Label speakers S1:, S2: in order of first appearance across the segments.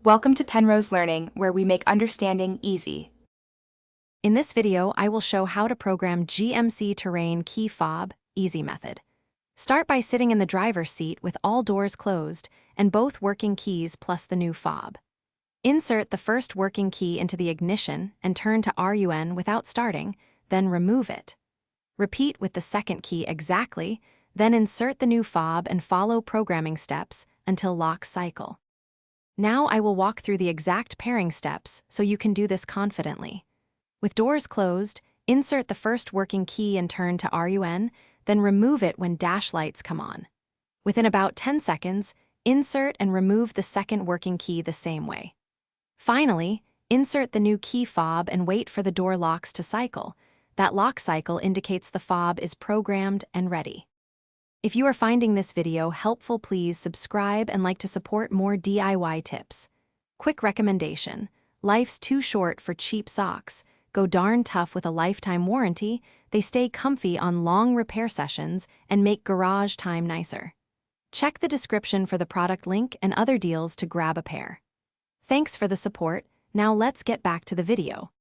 S1: Welcome to Penrose Learning, where we make understanding easy.
S2: In this video, I will show how to program GMC Terrain key fob easy method. Start by sitting in the driver's seat with all doors closed and both working keys plus the new fob. Insert the first working key into the ignition and turn to RUN without starting, then remove it. Repeat with the second key exactly, then insert the new fob and follow programming steps until lock cycle. Now I will walk through the exact pairing steps so you can do this confidently. With doors closed, insert the first working key and turn to RUN, then remove it when dash lights come on. Within about 10 seconds, insert and remove the second working key the same way. Finally, insert the new key fob and wait for the door locks to cycle. That lock cycle indicates the fob is programmed and ready. If you are finding this video helpful, please subscribe and like to support more DIY tips. Quick recommendation: life's too short for cheap socks. Go darn tough with a lifetime warranty. They stay comfy on long repair sessions and make garage time nicer. Check the description for the product link and other deals to grab a pair. Thanks for the support. Now let's get back to the video.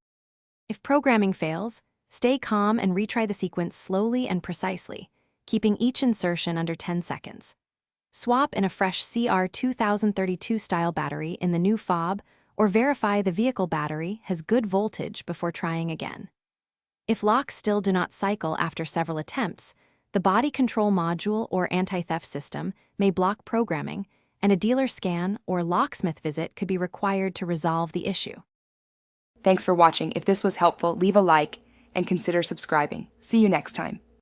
S2: If programming fails, stay calm and retry the sequence slowly and precisely, keeping each insertion under 10 seconds. Swap in a fresh CR 2032 style battery in the new fob, or verify the vehicle battery has good voltage before trying again. If locks still do not cycle after several attempts, the body control module or anti-theft system may block programming, and a dealer scan or locksmith visit could be required to resolve the issue.
S1: Thanks for watching. If this was helpful, leave a like and consider subscribing. See you next time.